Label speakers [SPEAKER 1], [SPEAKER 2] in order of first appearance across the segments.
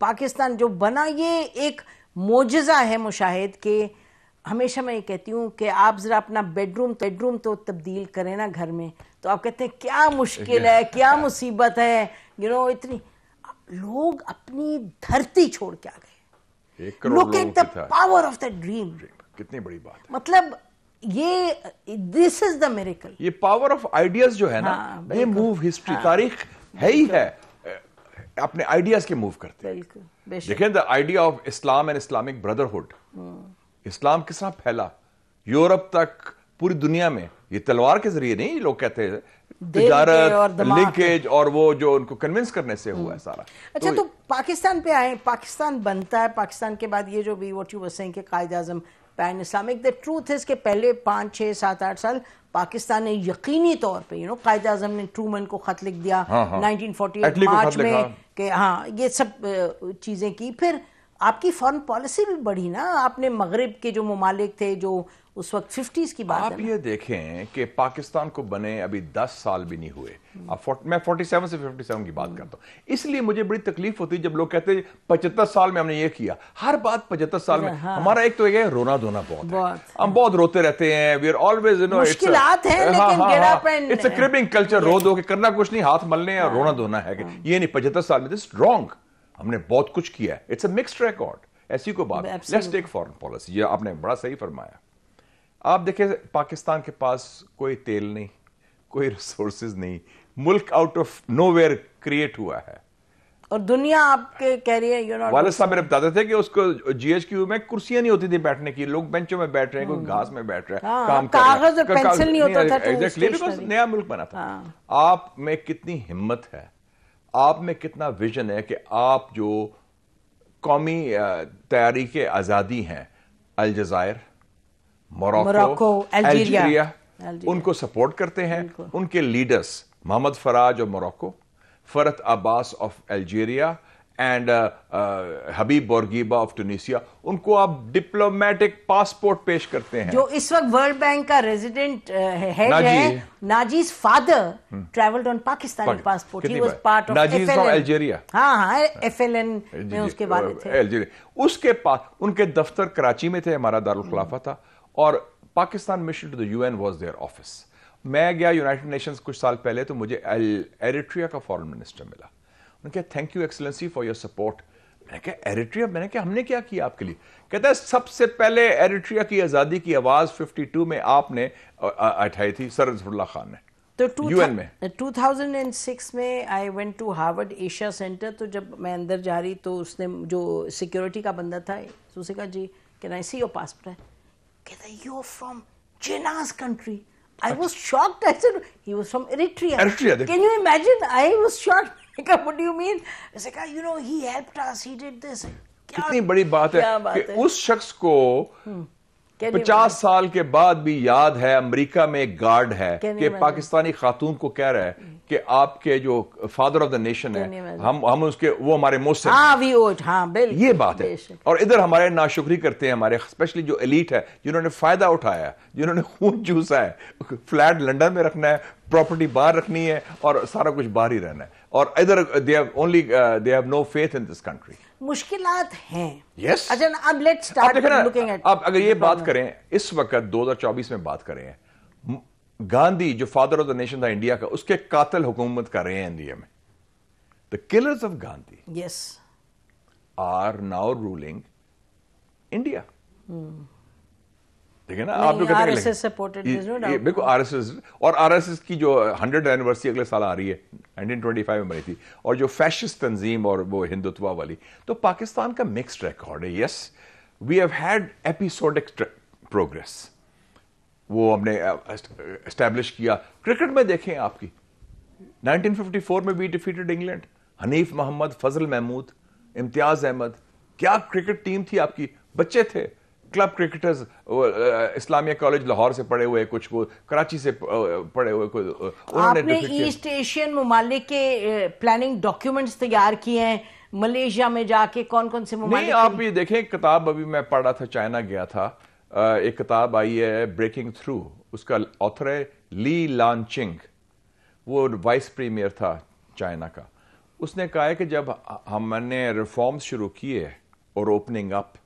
[SPEAKER 1] پاکستان جو بنا یہ ایک معجزہ ہے مشاہد کہ ہمیشہ میں یہ کہتی ہوں کہ آپ ذرا اپنا بیڈ روم تو تبدیل کریں نا گھر میں، تو آپ کہتے ہیں کیا مشکل ہے، کیا مصیبت ہے، اتنی لوگ اپنی دھرتی چھوڑ کے آ گئے. Look at the power of that dream.
[SPEAKER 2] کتنی بڑی بات ہے.
[SPEAKER 1] مطلب یہ this is the miracle.
[SPEAKER 2] یہ پاور آف آئیڈیاز جو ہے نا، یہ موو ہسٹری، تاریخ ہے ہی ہے اپنے آئیڈیاز کے موو کرتے ہیں. دیکھیں the idea of Islam and Islamic brotherhood, اسلام کس طرح پھیلا یورپ تک، پوری دنیا میں. یہ تلوار کے ذریعے نہیں، لوگ کہتے ہیں تجارت، لنکیج، اور وہ جو ان کو کنونس کرنے سے ہوا ہے سارا.
[SPEAKER 1] اچھا تو پاکستان پہ آئیں، پاکستان بنتا ہے، پاکستان کے بعد یہ جو بھی what you were saying کہ Quaid Azam pan Islamic, the truth is کہ پہلے 5 6 7 8 سال پاکستان نے یقینی طور پہ قائد اعظم نے ٹرومن کو خط لکھ دیا 1948 مارچ میں کہ ہاں یہ سب چیزیں کی. پھر آپ کی فارن پالیسی بھی بڑھی نا، آپ نے مغرب کے جو ممالک تھے جو اس وقت 50s کی بات ہے،
[SPEAKER 2] آپ یہ دیکھیں کہ پاکستان کو بنے ابھی 10 سال بھی نہیں ہوئے. میں 47 سے 57 کی بات کرتا ہوں. اس لیے مجھے بڑی تکلیف ہوتی ہے جب لوگ کہتے ہیں 75 سال میں ہم نے یہ کیا. ہر بات 75 سال میں. ہمارا ایک تو یہ رونا دھونا بہت ہے، ہم بہت روتے رہتے ہیں. وی آر آلویز
[SPEAKER 1] مشکلات ہیں لیکن get up and
[SPEAKER 2] it's a curbing culture. رو دو کے کرنا کچھ نہیں، ہاتھ ملنے اور رونا دھونا ہے کہ یہ نہیں. 75 سال میں دس رانگ. ہم نے بہت کچھ کیا ہے. It's a mixed record. ایسی کو بات. Let's take foreign policy. یہ آپ نے بڑا صحیح فرمایا. آپ دیکھیں پاکستان کے پاس کوئی تیل نہیں، کوئی ریسورسز نہیں. ملک out of nowhere create ہوا ہے،
[SPEAKER 1] اور دنیا آپ کے کہہ رہی ہے.
[SPEAKER 2] والد صاحب میرے بتاتے تھے کہ اس کو جی ایچ کیو میں کرسیاں نہیں ہوتی تھی بیٹھنے کی، لوگ بینچوں میں بیٹھ رہے ہیں، کوئی گھاس میں بیٹھ رہا ہے، کام کر رہے ہیں.
[SPEAKER 1] کاغذ اور پینسل نہیں ہوتا تھا
[SPEAKER 2] بیکاز نیا ملک بنا تھا. آپ میں کتنی ہمت ہے، آپ میں کتنا ویژن ہے کہ آپ جو قومی تحریک آزادی ہیں، الجزائر، موروکو، الجیریا، ان کو سپورٹ کرتے ہیں. ان کے leaders Mohammed Faraj of Morocco, Farhat Abbas of Algeria and Habib Bourguiba of Tunisia, ان کو آپ ڈپلومیٹک پاسپورٹ پیش کرتے ہیں.
[SPEAKER 1] جو اس وقت ورلڈ بینک کا ریزیڈنٹ ہیڈ ہے، ناجی's father traveled on Pakistani passport. He was part of
[SPEAKER 2] Naji from Algeria.
[SPEAKER 1] ہاں FLN میں اس کے والد تھے.
[SPEAKER 2] اس کے پاس ان کے دفتر کراچی میں تھے، ہمارا دارالخلافہ تھا، اور Pakistan mission to the UN was their office. میں گیا یونائٹڈ نیشنز کچھ سال پہلے تو مجھے ایریٹریا کا فارن منسٹر ملا. انہوں نے کہا thank you excellency for your support. میں نے کہا ایریٹریا؟ میں نے کہا ہم نے کیا کیا آپ کے لیے؟ کہتا ہے سب سے پہلے ایریٹریا کی آزادی کی آواز 52 میں آپ نے اٹھائی تھی، سر ظفر اللہ خان نے. تو UN میں
[SPEAKER 1] 2006 میں I went to Harvard Asia Center. تو جب میں اندر جا رہی تو اس نے جو سیکیورٹی کا بندہ تھا تو اسے کہا جی can I see your passport؟ کہتا ہے you're from Jinnah's country. I was shocked. I said he was from Eritrea. Can you imagine? I was shocked. What do you mean? I said, he helped us. He did this.
[SPEAKER 2] کتنی بڑی بات ہے کہ اس شخص کو 50 سال کے بعد بھی یاد ہے. امریکہ میں ایک گارڈ ہے کہ پاکستانی خاتون کو کہہ رہا ہے کہ آپ کے جو فادر آف دا نیشن ہے، ہم اس کے، وہ ہمارے موسٹ. یہ بات ہے. اور ادھر ہمارے ناشکری کرتے ہیں ہمارے اسپیشلی جو ایلیٹ ہے، جنہوں نے فائدہ اٹھایا ہے، جنہوں نے خون چوسا ہے. فلیٹ لنڈن میں رکھنا ہے، پراپرٹی باہر رکھنی ہے، اور سارا کچھ باہر ہی رہنا ہے. اور ادھر they have no faith in this country.
[SPEAKER 1] مشکلات ہیں.
[SPEAKER 2] Yes.
[SPEAKER 1] اچھا اب let's start looking at.
[SPEAKER 2] اب اگر یہ بات کریں اس وقت 2024 میں بات کریں، گاندھی جو فادر آف دا نیشن تھا انڈیا کا، اس کے قاتل حکومت کر رہے ہیں انڈیا میں. The killers of Gandhi
[SPEAKER 1] yes
[SPEAKER 2] are now ruling India. دیکھیں نا آپ لوگ بالکل آر ایس ایس، اور آر ایس ایس کی جو 100 اینیورسری اگلے سال آ رہی ہے، 1925 میں بنی تھی، اور جو فیشسٹ تنظیم اور وہ ہندوتوا والی. تو پاکستان کا مکسڈ ریکارڈ ہے. Yes we have had episodic progress. وہ ہم نے اسٹیبلش کیا. کرکٹ میں دیکھیں آپ کی 1954 میں وی ڈیفیٹڈ انگلینڈ. حنیف محمد، فضل محمود، امتیاز احمد، کیا کرکٹ ٹیم تھی آپ کی. بچے تھے کلب کرکٹرز، اسلامیہ کالج لاہور سے پڑھے ہوئے، کچھ وہ کراچی سے پڑھے ہوئے.
[SPEAKER 1] آپ نے ایسٹ ایشین ممالک کے پلاننگ ڈاکیومنٹس تیار کیے ہیں ملیشیا میں جا کے، کون کون سے ممالک؟
[SPEAKER 2] نہیں آپ یہ دیکھیں، کتاب ابھی میں پڑھ رہا تھا، چائنا گیا تھا، ایک کتاب آئی ہے بریکنگ تھرو، اس کا آتھر ہے لی لان چنگ. وہ وائس پریمیئر تھا چائنا کا. اس نے کہا ہے کہ جب ہم نے ریفارمز شروع کیے اور اوپننگ اپ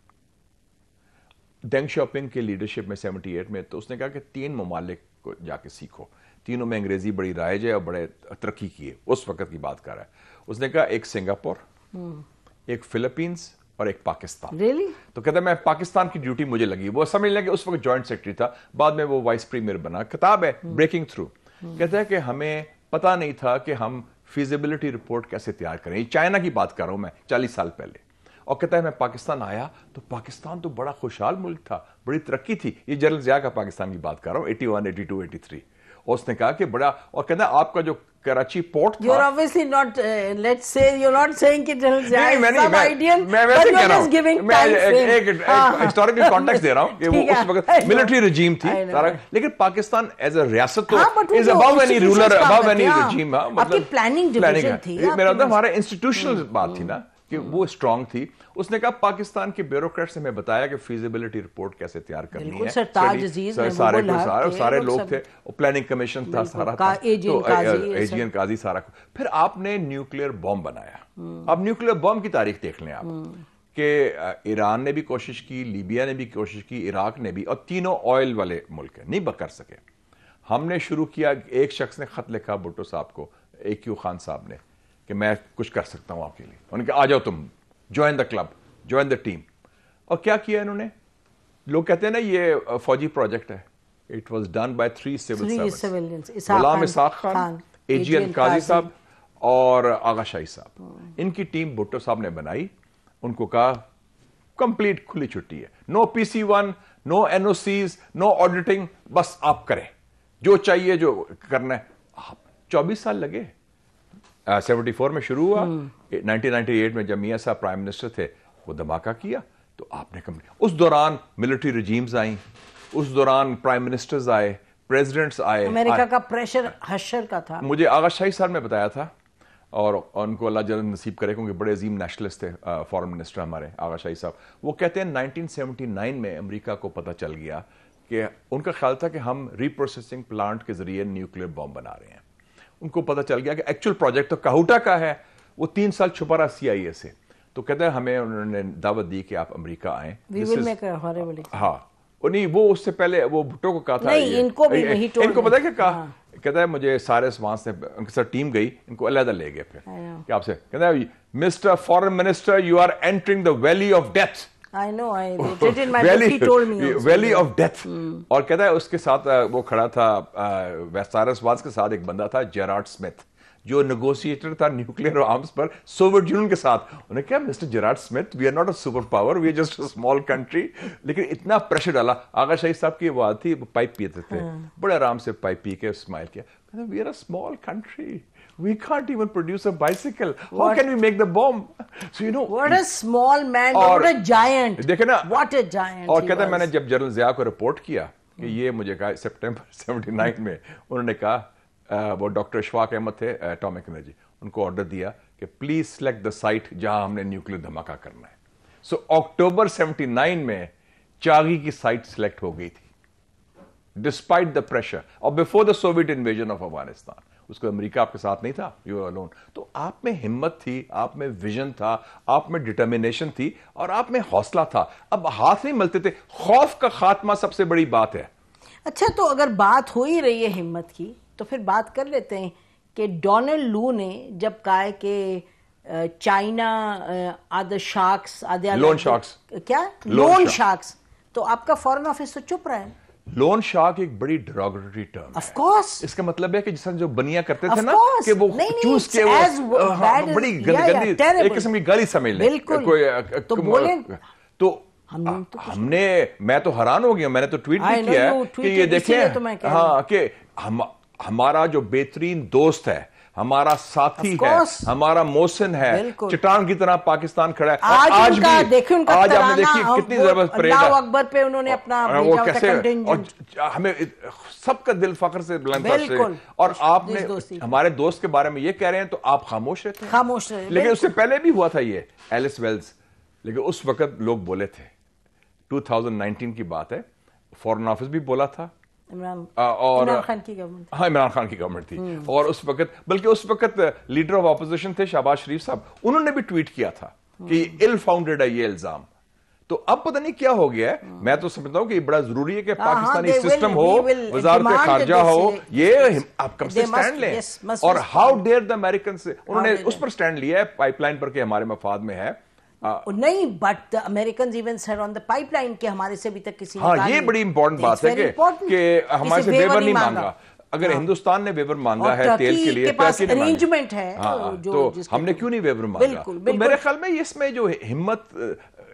[SPEAKER 2] ڈینگ شاپنگ کے لیڈرشپ میں 78 میں، تو اس نے کہا کہ 3 ممالک کو جا کے سیکھو، تینوں میں انگریزی بڑی رائج ہے اور بڑے ترقی کی ہے، اس وقت کی بات کر رہا ہے. اس نے کہا ایک سنگاپور، ایک فلپینز اور ایک پاکستان. تو کہتا ہے میں پاکستان کی ڈیوٹی مجھے لگی. وہ سمجھ لیں کہ اس وقت جوائنٹ سیکرٹری تھا، بعد میں وہ وائس پریمیئر بنا. کتاب ہے بریکنگ تھرو. کہتا ہے کہ ہمیں پتا نہیں تھا کہ ہم فیزیبلٹی رپورٹ کیسے تیار کریں. چائنا کی بات کر رہا ہوں میں 40 سال پہلے. اور کہتا ہے میں پاکستان آیا تو پاکستان تو بڑا خوشحال ملک تھا، بڑی ترقی تھی. یہ جنرل ضیاء کا پاکستان کی بات کر رہا ہوں 81 82 83. اور اس نے کہا کہ بڑا، اور کہتا ہے آپ کا جو کراچی پورٹ تھا.
[SPEAKER 1] You're obviously not, let's say, you're not saying کہ general Zia is sub-ideal, but you're just giving time frame.
[SPEAKER 2] ایک ہسٹوریکل کانٹیکسٹ دے رہا ہوں کہ وہ اس وقت ملٹری رجیم تھی سارا، لیکن پاکستان ایز اے ریاست تو is above any ruler, above any regime.
[SPEAKER 1] آپ کی پلاننگ ڈویژن تھی،
[SPEAKER 2] میرا مطلب ہمارا انسٹیٹیوشنل بات تھی نا کہ وہ اسٹرانگ تھی. اس نے کہا پاکستان کے بیوروکریٹ سے میں بتایا کہ فیزیبلٹی رپورٹ کیسے تیار کرنی ہے. سارے لوگ تھے، پلاننگ کمیشن تھا سارا، ایجین قاضی سارا. پھر آپ نے نیوکلیر بم بنایا. اب نیوکلیر بم کی تاریخ دیکھ لیں آپ کہ ایران نے بھی کوشش کی، لیبیا نے بھی کوشش کی، عراق نے بھی، اور تینوں آئل والے ملک ہیں، نہیں کر سکے. ہم نے شروع کیا، ایک شخص نے خط لکھا بھٹو صاحب کو، AQ خان صاحب نے، کہ میں کچھ کر سکتا ہوں آپ کے لیے. انہوں نے کہا آ جاؤ تم، join the club, join the team. اور کیا کیا انہوں نے؟ لوگ کہتے ہیں نا یہ فوجی پروجیکٹ ہے. It was done by 3 civil servants, Ghulam Ishaq Khan, ایجین قاضی صاحب اور آغا شاہی صاحب. ان کی ٹیم بھٹو صاحب نے بنائی. ان کو کہا کمپلیٹ کھلی چھٹی ہے، نو PC1، نو NOCs، نو آڈیٹنگ، بس آپ کریں جو چاہیے جو کرنا ہے. 24 سال لگے. 74 میں شروع ہوا. 1998 میں جب میاں صاحب پرائم منسٹر تھے وہ دھماکہ کیا. تو آپ نے اس دوران ملٹری رجیمز آئیں، اس دوران پرائم منسٹرز آئے، پریزیڈنٹس آئے.
[SPEAKER 1] امریکہ کا پریشر حشر کا تھا.
[SPEAKER 2] مجھے آغا شاہی صاحب نے بتایا تھا، اور ان کو اللہ جل نصیب کرے کیونکہ بڑے عظیم نیشنلسٹ تھے فارن منسٹر ہمارے آغا شاہی صاحب. وہ کہتے ہیں 1979 میں امریکہ کو پتہ چل گیا کہ ان کا خیال تھا کہ ہم ری پروسیسنگ پلانٹ کے ذریعے نیوکلیر بم بنا رہے ہیں. ان کو پتہ چل گیا کہ ایکچوئل پروجیکٹ تو کہوٹا کا ہے. وہ 3 سال چھپا رہا CIA سے. تو کہتے ہیں ہمیں انہوں نے دعوت دی کہ آپ امریکہ آئیں. ہاں نہیں، وہ اس سے پہلے وہ بھٹو کو کہا تھا، ان کو پتا کیا کہا؟ کہتا ہے مجھے سارس وانس نے، ان کے ساتھ ٹیم گئی، ان کو علیحدہ لے گئے. پھر کہ آپ سے کہتا ہے mister foreign minister you are entering the valley of death. Valley of death. اور کہتا ہے اس کے ساتھ وہ کھڑا تھا سارس وانس کے ساتھ ایک بندہ تھا جیرارڈ اسمتھ، جو نیگوشیٹر تھا نیوکلیر آرمز پر سوویت یونین کے ساتھ. انہوں نے کہا mister Gerard Smith we are not a superpower, we are just a small country. لیکن اتنا پریشر ڈالا. آغا شاہی صاحب کی بات تھی، وہ پائپ پیتے تھے، بڑے آرام سے پائپ پی کے اسمائل کیا. We are a small country, we can't even produce a bicycle. How can we make the bomb? So you know
[SPEAKER 1] what a small man, what a giant.
[SPEAKER 2] دیکھیں نا
[SPEAKER 1] what a giant.
[SPEAKER 2] اور کہتا ہے میں نے جب general Zia کو report کیا کہ یہ مجھے کہا سپٹمبر 79 میں، انہوں نے کہا وہ ڈاکٹر اشفاق احمد تھے ایٹامک انرجی، ان کو آرڈر دیا کہ پلیز سلیکٹ دا سائٹ جہاں ہم نے نیوکلیر دھماکہ کرنا ہے. سو اکتوبر 79 میں چاغی کی سائٹ سلیکٹ ہو گئی تھی ڈسپائٹ دا پریشر اور before the Soviet invasion of Afghanistan. اس کو امریکہ آپ کے ساتھ نہیں تھا، یو آر الون. تو آپ میں ہمت تھی، آپ میں ویژن تھا، آپ میں ڈٹرمینیشن تھی، اور آپ میں حوصلہ تھا. اب ہاتھ نہیں ملتے تھے. خوف کا خاتمہ سب سے بڑی بات ہے.
[SPEAKER 1] اچھا، تو اگر بات ہو ہی رہی ہے ہمت کی تو پھر بات کر لیتے ہیں کہ ڈونلڈ لو نے جب کہا ہے کہ چائنا آدھے شارکس،
[SPEAKER 2] لون شارکس،
[SPEAKER 1] کیا لون شارکس، تو آپ کا فورن آفس تو چپ رہا ہے.
[SPEAKER 2] لون شارک ایک بڑی ڈراگریٹری ٹرم ہے.
[SPEAKER 1] Of course.
[SPEAKER 2] اس کا مطلب ہے کہ جس جو بنیا کرتے تھے نا کہ وہ چوز کے بڑی گندی ایک قسم کی گالی سمجھ لیں. تو ہم نے، میں تو حیران ہو گیا، میں نے تو ٹویٹ بھی کیا ہے کہ یہ دیکھیں ہاں کہ ہمارا جو بہترین دوست ہے، ہمارا ساتھی ہے، ہمارا محسن ہے، چٹان کی طرح پاکستان کھڑا ہے. آج بھی آج آپ نے دیکھی کتنی ضرورت پڑے گا.
[SPEAKER 1] اللہ اکبر پہ انہوں نے اپنا
[SPEAKER 2] وہ کیسے، اور ہمیں سب کا دل فخر سے بلند کرتے ہیں. اور آپ نے ہمارے دوست کے بارے میں یہ کہہ رہے ہیں تو آپ خاموش رہتے ہیں.
[SPEAKER 1] خاموش رہے.
[SPEAKER 2] لیکن اس سے پہلے بھی ہوا تھا یہ ایلس ویلز. لیکن اس وقت لوگ بولے تھے، 2019 کی بات ہے، فورن آفس بھی بولا تھا،
[SPEAKER 1] عمران خان کی گورنمنٹ،
[SPEAKER 2] ہاں عمران خان کی گورنمنٹ تھی، اور اس وقت بلکہ اس وقت لیڈر آف اپوزیشن تھے شہباز شریف صاحب، انہوں نے بھی ٹویٹ کیا تھا کہ ال فاؤنڈیڈ ہے یہ الزام. تو اب پتہ نہیں کیا ہو گیا ہے. میں تو سمجھتا ہوں کہ بڑا ضروری ہے کہ پاکستانی سسٹم ہو، وزارت خارجہ ہو، یہ آپ کم سے سٹینڈ لیں. اور ہاؤ ڈیئر دا امریکن سے انہوں نے اس پر سٹینڈ لیا ہے پائپ لائن پر کہ ہمارے مفاد میں ہے.
[SPEAKER 1] نہیں but Americans even said on the پائپ لائن کہ ہمارے سے ابھی تک کسی نے،
[SPEAKER 2] ہاں یہ بڑی امپورٹنٹ بات ہے کہ ہمارے سے ویور نہیں مانگا. اگر ہندوستان نے ویور مانگا ہے تیل کے لیے
[SPEAKER 1] ارینجمنٹ ہے
[SPEAKER 2] تو ہم نے کیوں نہیں ویور مانگا؟ تو میرے خیال میں اس میں جو ہمت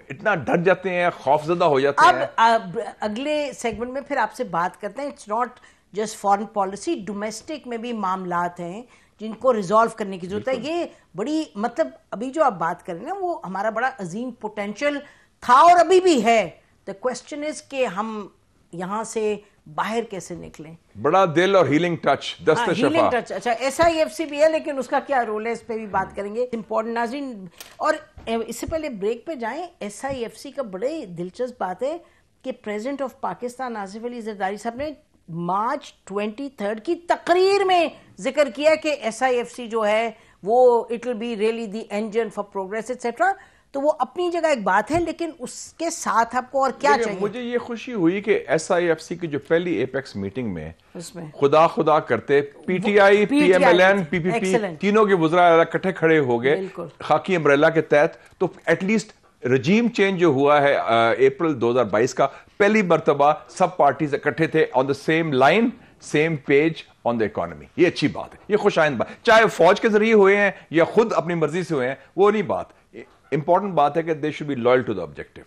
[SPEAKER 2] اتنا ڈر جاتے ہیں، خوف زدہ ہو جاتے ہیں.
[SPEAKER 1] اب اگلے سیگمنٹ میں پھر آپ سے بات کرتے ہیں. It's not just foreign policy, domestic میں بھی معاملات ہیں جن کو ریزالو کرنے کی ضرورت ہے. یہ بڑی مطلب ابھی جو آپ بات کر رہے ہیں وہ ہمارا بڑا عظیم پوٹینشیل تھا اور ابھی بھی ہے. دا کوسچن از کہ ہم یہاں سے باہر کیسے نکلیں.
[SPEAKER 2] بڑا دل اور ہیلنگ ٹچ، دست شفا.
[SPEAKER 1] اچھا ایس آئی ایف سی بھی ہے لیکن اس کا کیا رول ہے، اس پہ بھی بات کریں گے. امپورٹنٹ ناظرین، اور اس سے پہلے بریک پہ جائیں، ایس آئی ایف سی کا بڑے دلچسپ بات ہے کہ پریزیڈنٹ آف پاکستان آصف علی زرداری صاحب نے مارچ 23 کی تقریر میں ذکر کیا کہ ایس آئی ایف سی جو ہے وہ it will be really the engine for progress etcetera. تو وہ اپنی جگہ ایک بات ہے، لیکن اس کے ساتھ آپ کو اور کیا چاہیے؟
[SPEAKER 2] مجھے یہ خوشی ہوئی کہ ایس آئی ایف سی کی جو پہلی ایپیکس میٹنگ میں خدا کرتے PTI, PMLN, PPP تینوں کے وزراء اکٹھے کھڑے ہو گئے خاکی امبریلا کے تحت. تو ایٹ لیسٹ رجیم چینج جو ہوا ہے اپریل 2022 کا، پہلی مرتبہ سب پارٹیز اکٹھے تھے on the same line, same page on the economy. یہ اچھی بات ہے، یہ خوش آئند بات. چاہے فوج کے ذریعے ہوئے ہیں یا خود اپنی مرضی سے ہوئے ہیں، وہ نہیں بات. امپورٹنٹ بات ہے کہ they should be loyal to the objective.